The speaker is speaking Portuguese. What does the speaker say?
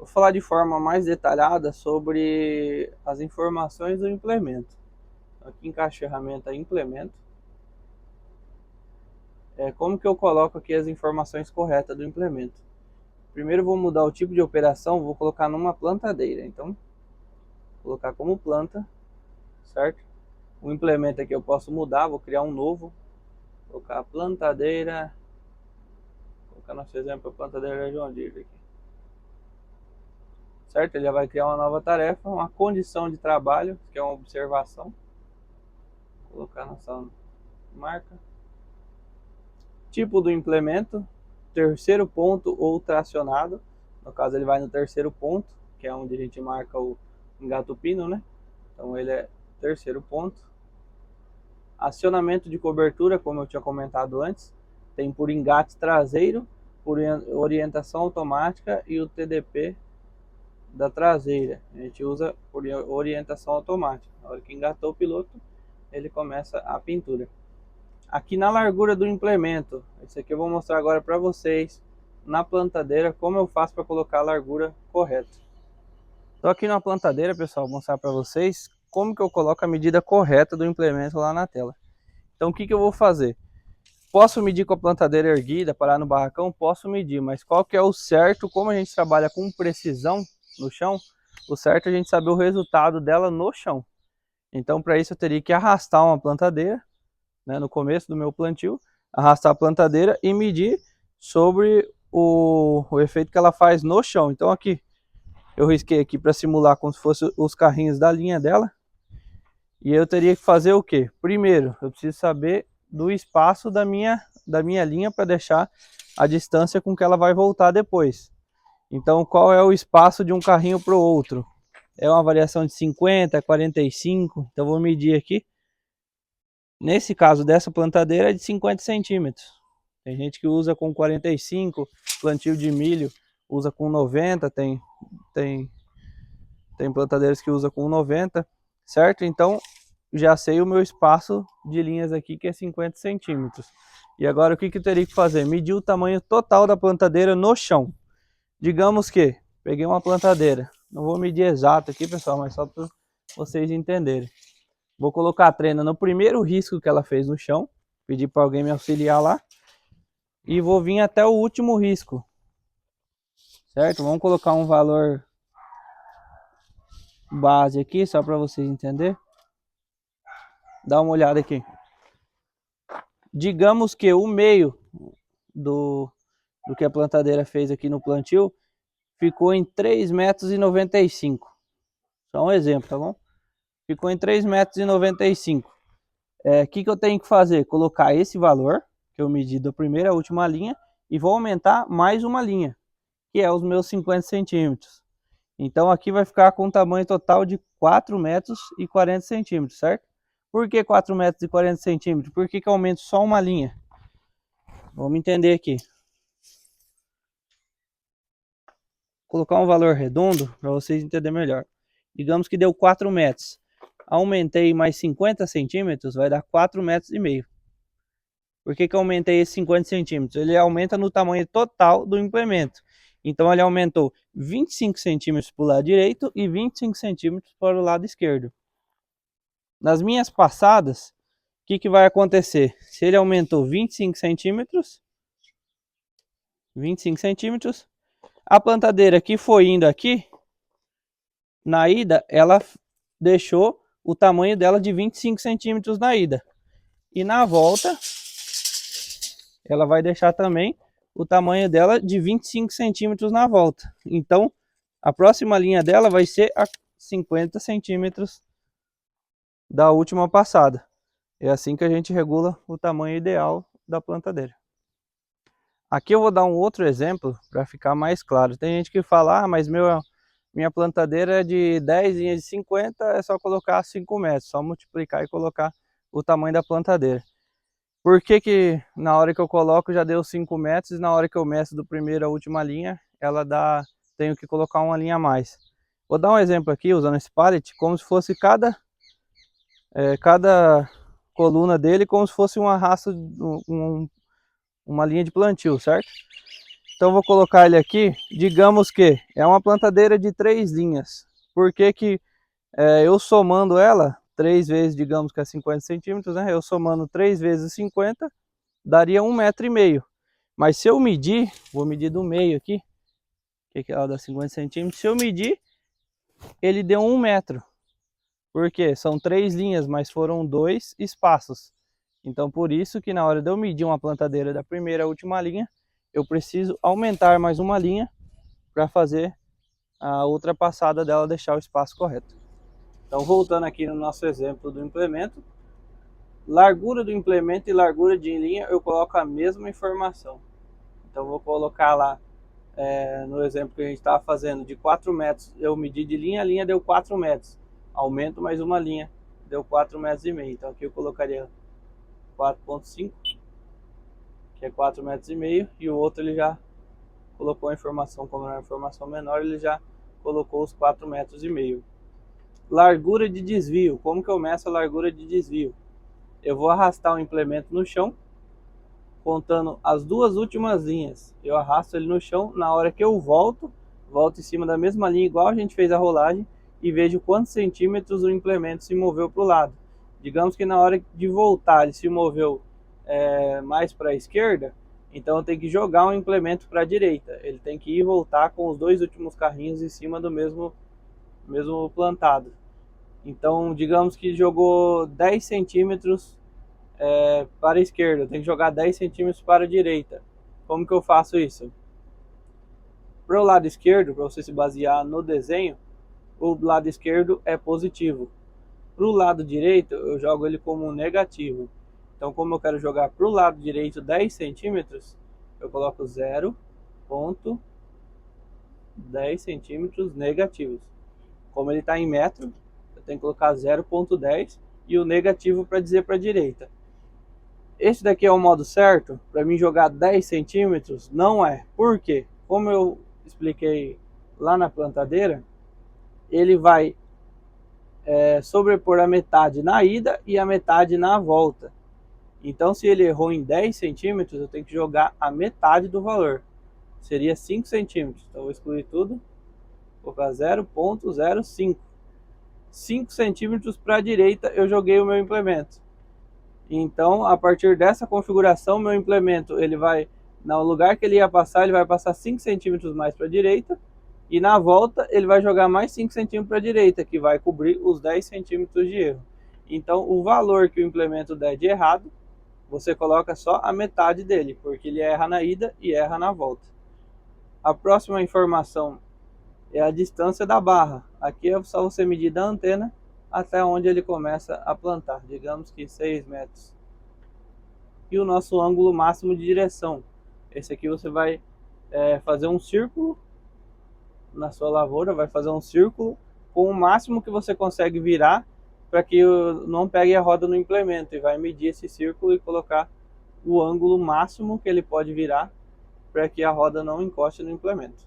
Vou falar de forma mais detalhada sobre as informações do implemento. Aqui em caixa de ferramenta implemento. Como que eu coloco aqui as informações corretas do implemento? Primeiro vou mudar o tipo de operação, vou colocar numa plantadeira. Então, vou colocar como planta, certo? O implemento aqui eu posso mudar, vou criar um novo. Vou colocar plantadeira. Vou colocar nosso exemplo a plantadeira John Deere aqui. Certo? Ele já vai criar uma nova tarefa, uma condição de trabalho, que é uma observação. Vou colocar nossa marca. Tipo do implemento, terceiro ponto ou tracionado. No caso ele vai no terceiro ponto, que é onde a gente marca o engato pino, né? Então ele é terceiro ponto. Acionamento de cobertura, como eu tinha comentado antes, tem por engate traseiro, por orientação automática e o TDP da traseira. A gente usa por orientação automática. Na hora que engatou o piloto, ele começa a pintura. Aqui na largura do implemento, isso aqui eu vou mostrar agora para vocês na plantadeira como eu faço para colocar a largura correta. Estou aqui na plantadeira, pessoal, vou mostrar para vocês como que eu coloco a medida correta do implemento lá na tela. Então o que eu vou fazer? Posso medir com a plantadeira erguida, parar no barracão? Posso medir, mas qual que é o certo? Como a gente trabalha com precisão no chão, o certo é a gente saber o resultado dela no chão. Então para isso eu teria que arrastar uma plantadeira, né, no começo do meu plantio, arrastar a plantadeira e medir sobre o efeito que ela faz no chão. Então aqui, eu risquei aqui para simular como se fossem os carrinhos da linha dela. E eu teria que fazer o que? Primeiro, eu preciso saber do espaço da minha linha para deixar a distância com que ela vai voltar depois. Então qual é o espaço de um carrinho para o outro? É uma variação de 50, 45, então vou medir aqui. Nesse caso dessa plantadeira é de 50 centímetros. Tem gente que usa com 45, plantio de milho usa com 90, tem plantadeiras que usa com 90, certo? Então já sei o meu espaço de linhas aqui, que é 50 centímetros. E agora o que eu teria que fazer? Medir o tamanho total da plantadeira no chão. Digamos que peguei uma plantadeira, não vou medir exato aqui, pessoal, mas só para vocês entenderem. Vou colocar a trena no primeiro risco que ela fez no chão, pedir para alguém me auxiliar lá, e vou vir até o último risco, certo? Vamos colocar um valor base aqui, só para vocês entenderem. Dá uma olhada aqui. Digamos que o meio do que a plantadeira fez aqui no plantio ficou em 3,95 metros. Só um exemplo, tá bom? Ficou em 3,95 metros. O que eu tenho que fazer? Colocar esse valor que eu medi da primeira à última linha e vou aumentar mais uma linha, que é os meus 50 centímetros. Então aqui vai ficar com um tamanho total de 4 metros e 40 centímetros, certo? Por que 4 metros e 40 centímetros? Por que eu aumento só uma linha? Vamos entender aqui. Vou colocar um valor redondo para vocês entenderem melhor. Digamos que deu 4 metros. Aumentei mais 50 centímetros, vai dar 4,5 metros. Por que eu aumentei esses 50 centímetros? Ele aumenta no tamanho total do implemento. Então ele aumentou 25 centímetros para o lado direito e 25 centímetros para o lado esquerdo. Nas minhas passadas, o que vai acontecer? Se ele aumentou 25 centímetros, a plantadeira que foi indo aqui, na ida, ela deixou o tamanho dela de 25 centímetros na ida. E na volta, ela vai deixar também o tamanho dela de 25 centímetros na volta. Então, a próxima linha dela vai ser a 50 centímetros da última passada. É assim que a gente regula o tamanho ideal da plantadeira. Aqui eu vou dar um outro exemplo para ficar mais claro. Tem gente que fala, mas minha plantadeira é de 10 linhas de 50, é só colocar 5 metros, só multiplicar e colocar o tamanho da plantadeira. Por que na hora que eu coloco já deu 5 metros e na hora que eu meço do primeiro à última linha, tenho que colocar uma linha a mais. Vou dar um exemplo aqui usando esse pallet, como se fosse cada coluna dele como se fosse uma raça, uma linha de plantio, certo? Então eu vou colocar ele aqui, digamos que é uma plantadeira de 3 linhas. Por que que eu somando ela, 3 vezes, digamos que é 50 centímetros, né? Eu somando 3 vezes 50, daria 1,5 m. Mas se eu medir, vou medir do meio aqui, que ela dá 50 centímetros, se eu medir, ele deu 1 metro. Porque são 3 linhas, mas foram 2 espaços. Então por isso que na hora de eu medir uma plantadeira da primeira à última linha, eu preciso aumentar mais uma linha para fazer a outra passada dela, deixar o espaço correto. Então voltando aqui no nosso exemplo do implemento, largura do implemento e largura de linha eu coloco a mesma informação. Então vou colocar lá no exemplo que a gente estava fazendo, de 4 metros, eu medi de linha a linha, deu 4 metros. Aumento mais uma linha, deu 4,5 metros. Então aqui eu colocaria 4,5, que é 4,5 metros, e o outro ele já colocou a informação, como é uma informação menor, ele já colocou os 4,5 metros. Largura de desvio, como que eu meço a largura de desvio? Eu vou arrastar o implemento no chão, contando as 2 últimas linhas. Eu arrasto ele no chão, na hora que eu volto em cima da mesma linha, igual a gente fez a rolagem, e vejo quantos centímetros o implemento se moveu para o lado. Digamos que na hora de voltar ele se moveu mais para a esquerda, então eu tenho que jogar um implemento para a direita. Ele tem que ir e voltar com os 2 últimos carrinhos em cima do mesmo plantado. Então digamos que jogou 10 centímetros para a esquerda, eu tenho que jogar 10 centímetros para a direita. Como que eu faço isso? Para o lado esquerdo, para você se basear no desenho, o lado esquerdo é positivo. Para o lado direito, eu jogo ele como negativo. Então, como eu quero jogar para o lado direito 10 centímetros, eu coloco 0,10 centímetros negativos. Como ele está em metro, eu tenho que colocar 0,10 e o negativo para dizer para a direita. Esse daqui é o modo certo para mim jogar 10 centímetros? Não é. Por quê? Como eu expliquei lá na plantadeira, ele vai sobrepor a metade na ida e a metade na volta. Então se ele errou em 10 centímetros, eu tenho que jogar a metade do valor. Seria 5 centímetros. Então eu vou excluir tudo. Vou colocar 0,05. 5 centímetros para a direita eu joguei o meu implemento. Então, a partir dessa configuração, meu implemento, ele vai, no lugar que ele ia passar, ele vai passar 5 centímetros mais para a direita, e na volta ele vai jogar mais 5 centímetros para a direita, que vai cobrir os 10 centímetros de erro. Então, o valor que o implemento der de errado, você coloca só a metade dele, porque ele erra na ida e erra na volta. A próxima informação é a distância da barra. Aqui é só você medir da antena até onde ele começa a plantar, digamos que 6 metros. E o nosso ângulo máximo de direção. Esse aqui você vai fazer um círculo na sua lavoura, vai fazer um círculo com o máximo que você consegue virar para que não pegue a roda no implemento, e vai medir esse círculo e colocar o ângulo máximo que ele pode virar para que a roda não encoste no implemento.